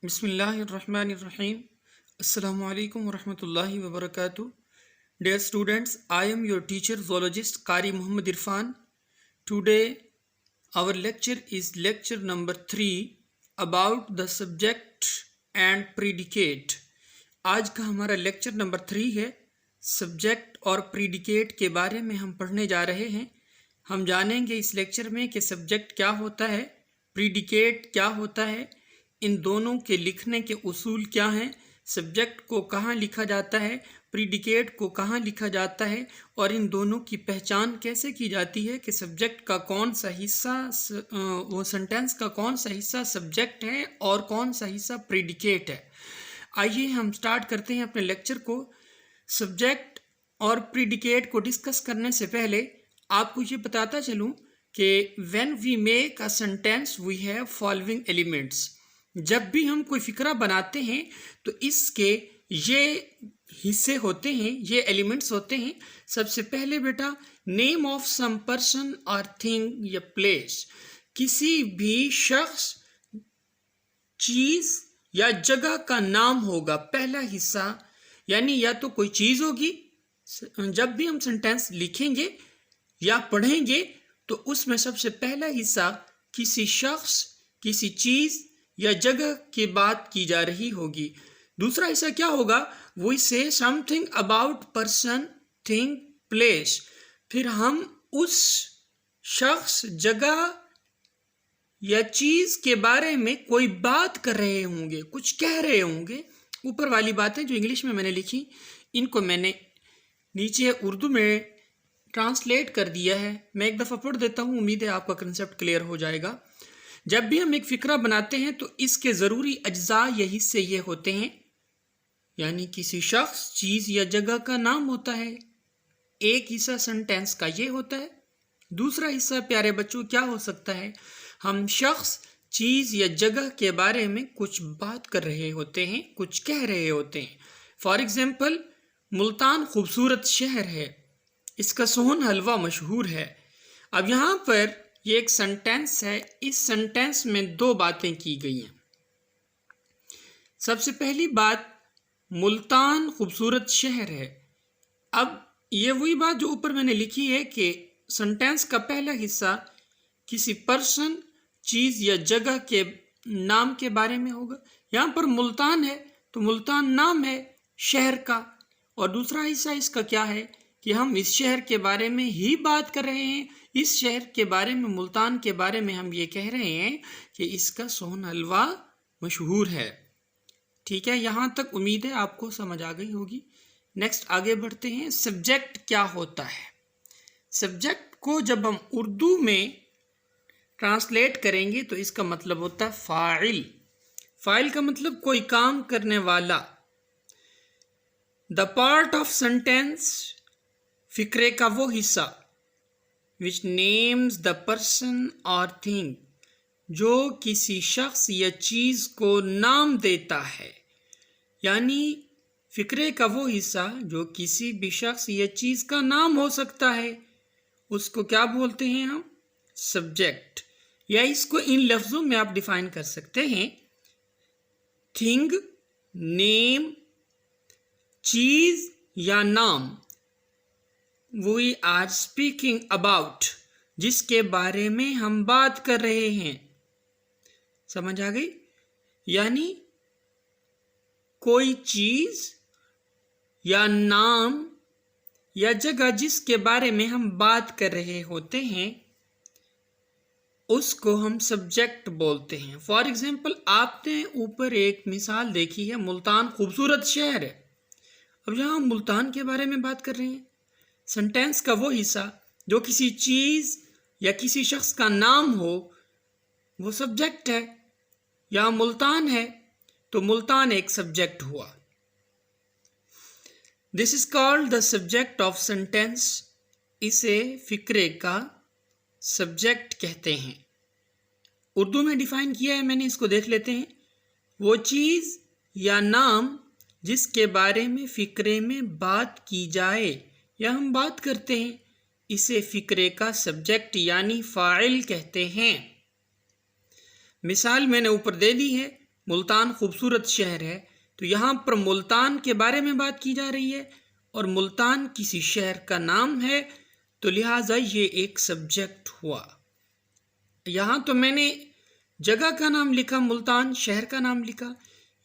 بسم اللہ الرحمن الرحیم. السلام علیکم ورحمۃ اللہ وبرکاتہ. Dear students, I am your teacher zoologist Qari Muhammad Irfan. Today our lecture is lecture number 3 about the subject and predicate. آج کا ہمارا لیکچر نمبر 3 ہے. سبجیکٹ اور پریڈیکیٹ کے بارے میں ہم پڑھنے جا رہے ہیں. ہم جانیں گے اس لیکچر میں کہ سبجیکٹ کیا ہوتا ہے، پریڈیکیٹ کیا ہوتا ہے، ان دونوں کے لکھنے کے اصول کیا ہیں، سبجیکٹ کو کہاں لکھا جاتا ہے، پریڈیکیٹ کو کہاں لکھا جاتا ہے، اور ان دونوں کی پہچان کیسے کی جاتی ہے کہ سبجیکٹ کا کون سا حصہ وہ سنٹینس کا کون سا حصہ سبجیکٹ ہے اور کون سا حصہ پریڈیکیٹ ہے. آئیے ہم سٹارٹ کرتے ہیں اپنے لیکچر کو. سبجیکٹ اور پریڈیکیٹ کو ڈسکس کرنے سے پہلے آپ کو یہ بتاتا چلوں کہ when we make a sentence we have following elements. جب بھی ہم کوئی فقرہ بناتے ہیں تو اس کے یہ حصے ہوتے ہیں، یہ ایلیمنٹس ہوتے ہیں. سب سے پہلے بیٹا نیم آف سم پرسن اور تھنگ یا پلیس، کسی بھی شخص، چیز یا جگہ کا نام ہوگا پہلا حصہ، یعنی یا تو کوئی چیز ہوگی. جب بھی ہم سینٹینس لکھیں گے یا پڑھیں گے تو اس میں سب سے پہلا حصہ کسی شخص، کسی چیز یا جگہ کی بات کی جا رہی ہوگی. دوسرا حصہ کیا ہوگا؟ وی سے some thing about person, thing, place. پھر ہم اس شخص، جگہ یا چیز کے بارے میں کوئی بات کر رہے ہوں گے، کچھ کہہ رہے ہوں گے. اوپر والی باتیں جو انگلش میں نے لکھی، ان کو میں نے نیچے اردو میں ٹرانسلیٹ کر دیا ہے. میں ایک دفعہ پڑھ دیتا ہوں، امید ہے آپ کا کنسیپٹ کلیئر ہو جائے گا. جب بھی ہم ایک فقرہ بناتے ہیں تو اس کے ضروری اجزاء یا حصے یہ ہوتے ہیں، یعنی کسی شخص، چیز یا جگہ کا نام ہوتا ہے. ایک حصہ سنٹینس کا یہ ہوتا ہے. دوسرا حصہ پیارے بچوں کیا ہو سکتا ہے؟ ہم شخص، چیز یا جگہ کے بارے میں کچھ بات کر رہے ہوتے ہیں، کچھ کہہ رہے ہوتے ہیں. فار ایگزامپل، ملتان خوبصورت شہر ہے، اس کا سون حلوہ مشہور ہے. اب یہاں پر یہ ایک سنٹینس ہے، اس سنٹینس میں دو باتیں کی گئی ہیں. سب سے پہلی بات، ملتان خوبصورت شہر ہے. اب یہ وہی بات جو اوپر میں نے لکھی ہے کہ سنٹینس کا پہلا حصہ کسی پرسن، چیز یا جگہ کے نام کے بارے میں ہوگا. یہاں پر ملتان ہے تو ملتان نام ہے شہر کا، اور دوسرا حصہ اس کا کیا ہے کہ ہم اس شہر کے بارے میں ہی بات کر رہے ہیں. اس شہر کے بارے میں، ملتان کے بارے میں ہم یہ کہہ رہے ہیں کہ اس کا سون حلوہ مشہور ہے. ٹھیک ہے، یہاں تک امید ہے آپ کو سمجھ آ گئی ہوگی. نیکسٹ آگے بڑھتے ہیں. سبجیکٹ کیا ہوتا ہے؟ سبجیکٹ کو جب ہم اردو میں ٹرانسلیٹ کریں گے تو اس کا مطلب ہوتا ہے فاعل. فاعل کا مطلب کوئی کام کرنے والا. دا پارٹ آف سینٹینس، فقرے کا وہ حصہ which names the person or thing، جو کسی شخص یا چیز کو نام دیتا ہے. یعنی فقرے کا وہ حصہ جو کسی بھی شخص یا چیز کا نام ہو سکتا ہے، اس کو کیا بولتے ہیں ہم؟ سبجیکٹ. یا اس کو ان لفظوں میں آپ ڈیفائن کر سکتے ہیں: تھنگ، نیم، چیز یا نام. وی آر اسپیکنگ اباؤٹ، جس کے بارے میں ہم بات کر رہے ہیں. سمجھ آ گئی؟ یعنی کوئی چیز یا نام یا جگہ جس کے بارے میں ہم بات کر رہے ہوتے ہیں، اس کو ہم سبجیکٹ بولتے ہیں. فار ایگزامپل، آپ نے اوپر ایک مثال دیکھی ہے، ملتان خوبصورت شہر ہے. اب یہاں ہم ملتان کے بارے میں بات کر رہے ہیں. سنٹینس کا وہ حصہ جو کسی چیز یا کسی شخص کا نام ہو وہ سبجیکٹ ہے. یہاں ملتان ہے تو ملتان ایک سبجیکٹ ہوا. This is called the subject of sentence. اسے فقرے کا سبجیکٹ کہتے ہیں. اردو میں ڈیفائن کیا ہے میں نے، اس کو دیکھ لیتے ہیں. وہ چیز یا نام جس کے بارے میں فقرے میں بات کی جائے یا ہم بات کرتے ہیں، اسے فقرے کا سبجیکٹ یعنی فاعل کہتے ہیں. مثال میں نے اوپر دے دی ہے، ملتان خوبصورت شہر ہے، تو یہاں پر ملتان کے بارے میں بات کی جا رہی ہے اور ملتان کسی شہر کا نام ہے، تو لہٰذا یہ ایک سبجیکٹ ہوا۔ یہاں تو میں نے جگہ کا نام لکھا، ملتان شہر کا نام لکھا،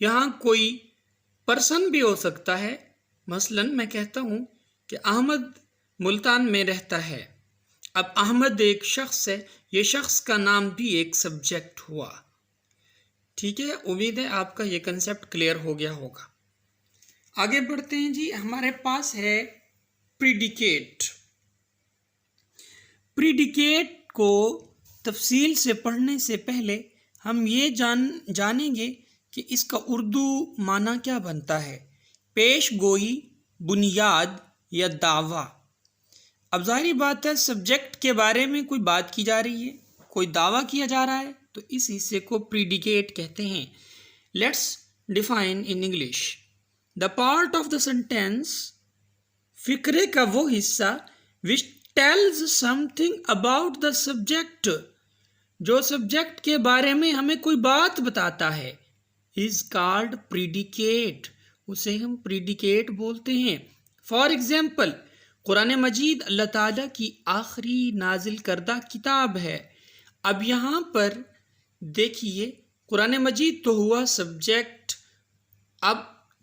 یہاں کوئی پرسن بھی ہو سکتا ہے۔ مثلاً میں کہتا ہوں کہ احمد ملتان میں رہتا ہے، اب احمد ایک شخص ہے، یہ شخص کا نام بھی ایک سبجیکٹ ہوا۔ ٹھیک ہے، امید ہے آپ کا یہ کنسیپٹ کلیئر ہو گیا ہوگا۔ آگے بڑھتے ہیں جی، ہمارے پاس ہے پریڈیکیٹ۔ پریڈیکیٹ کو تفصیل سے پڑھنے سے پہلے ہم یہ جانیں گے کہ اس کا اردو معنی کیا بنتا ہے۔ پیش گوئی، بنیاد یا دعویٰ۔ اب ظاہری بات ہے، سبجیکٹ کے بارے میں کوئی بات کی جا رہی ہے، کوئی دعویٰ کیا جا رہا ہے، تو اس حصے کو پریڈیکیٹ کہتے ہیں۔ Let's define in English. The part of the sentence, فقرے کا وہ حصہ which tells something about the subject، جو سبجیکٹ کے بارے میں ہمیں کوئی بات بتاتا ہے، is called predicate، اسے ہم پریڈیکیٹ بولتے ہیں۔ فار ایگزامپل، قرآن مجید اللہ تعالیٰ کی آخری نازل کردہ کتاب ہے۔ اب یہاں پر دیکھیے، قرآن مجید تو ہوا سبجیکٹ۔ اب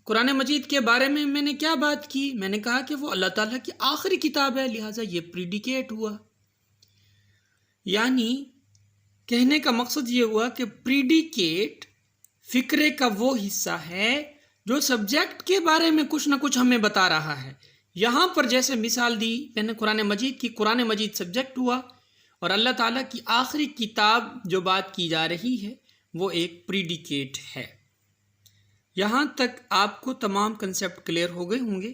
قرآن مجید کے بارے میں نے کیا بات کی؟ میں نے کہا کہ وہ اللہ تعالیٰ کی آخری کتاب ہے، لہٰذا یہ پریڈیکیٹ ہوا۔ یعنی کہنے کا مقصد یہ ہوا کہ پریڈیکیٹ فقرے کا وہ حصہ ہے جو سبجیکٹ کے بارے میں کچھ نہ کچھ ہمیں بتا رہا ہے۔ یہاں پر جیسے مثال دی میں نے قرآن مجید کی، قرآن مجید سبجیکٹ ہوا اور اللہ تعالیٰ کی آخری کتاب جو بات کی جا رہی ہے وہ ایک پریڈیکیٹ ہے۔ یہاں تک آپ کو تمام کنسیپٹ کلیئر ہو گئے ہوں گے۔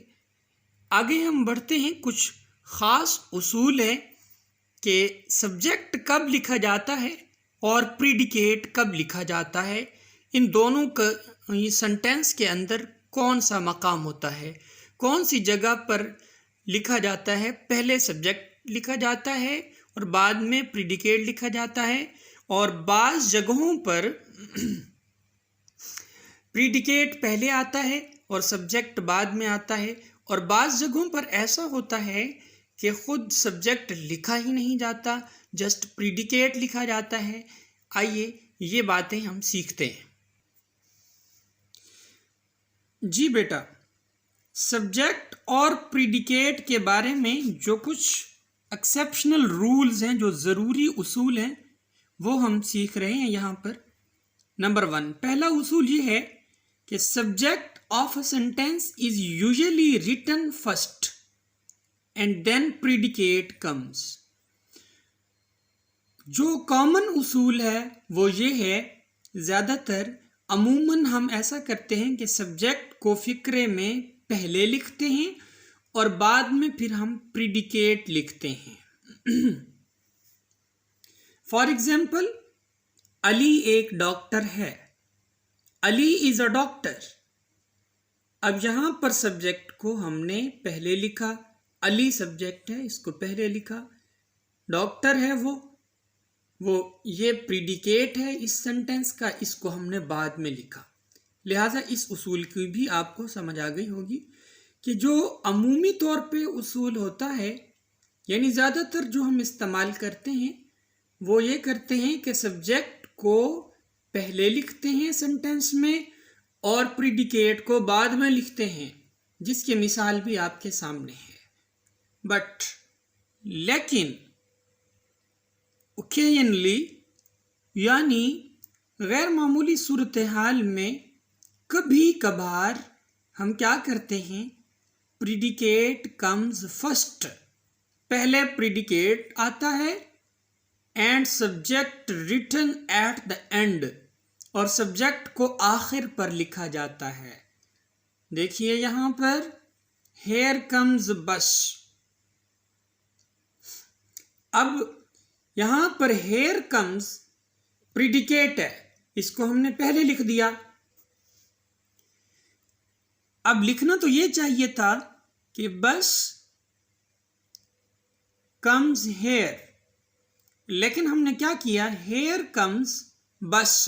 آگے ہم بڑھتے ہیں، کچھ خاص اصول ہیں کہ سبجیکٹ کب لکھا جاتا ہے اور پریڈیکیٹ کب لکھا جاتا ہے، ان دونوں کا سینٹینس کے اندر کون سا مقام ہوتا ہے، کون سی جگہ پر لکھا جاتا ہے۔ پہلے سبجیکٹ لکھا جاتا ہے اور بعد میں پریڈیکیٹ لکھا جاتا ہے، اور بعض جگہوں پر پریڈیکیٹ پہلے آتا ہے اور سبجیکٹ بعد میں آتا ہے، اور بعض جگہوں پر ایسا ہوتا ہے کہ خود سبجیکٹ لکھا ہی نہیں جاتا، جسٹ پریڈیکیٹ لکھا جاتا ہے۔ آئیے یہ باتیں ہم سیکھتے ہیں۔ جی بیٹا، سبجیکٹ اور پریڈیکیٹ کے بارے میں جو کچھ ایکسیپشنل رولز ہیں، جو ضروری اصول ہیں، وہ ہم سیکھ رہے ہیں یہاں پر۔ نمبر 1، پہلا اصول یہ ہے کہ subject of a sentence is usually written first and then predicate comes. جو کامن اصول ہے وہ یہ ہے، زیادہ تر عموماً ہم ایسا کرتے ہیں کہ سبجیکٹ کو فقرے میں پہلے لکھتے ہیں اور بعد میں پھر ہم پریڈیکیٹ لکھتے ہیں۔ فار ایگزامپل، علی ایک ڈاکٹر ہے، علی از اے ڈاکٹر۔ اب یہاں پر سبجیکٹ کو ہم نے پہلے لکھا، علی سبجیکٹ ہے، اس کو پہلے لکھا، ڈاکٹر ہے وہ یہ پریڈیکیٹ ہے اس سینٹینس کا، اس کو ہم نے بعد میں لکھا۔ لہٰذا اس اصول کی بھی آپ کو سمجھ آ گئی ہوگی کہ جو عمومی طور پہ اصول ہوتا ہے، یعنی زیادہ تر جو ہم استعمال کرتے ہیں وہ یہ کرتے ہیں کہ سبجیکٹ کو پہلے لکھتے ہیں سینٹینس میں اور پریڈیکیٹ کو بعد میں لکھتے ہیں، جس کی مثال بھی آپ کے سامنے ہے۔ لیکن اوکیجنلی، یعنی غیر معمولی صورتحال میں کبھی کبھار ہم کیا کرتے ہیں، پریڈیکیٹ کمز فرسٹ، پہلے پریڈیکیٹ آتا ہے، and subject written at the end, اور سبجیکٹ کو آخر پر لکھا جاتا ہے۔ دیکھیے یہاں پر ہیئر کمز بس۔ اب یہاں پر ہیئر کمز پریڈیکیٹ ہے، اس کو ہم نے پہلے لکھ دیا۔ اب لکھنا تو یہ چاہیے تھا کہ بس کمز ہیئر، لیکن ہم نے کیا کیا، ہیئر کمز بس۔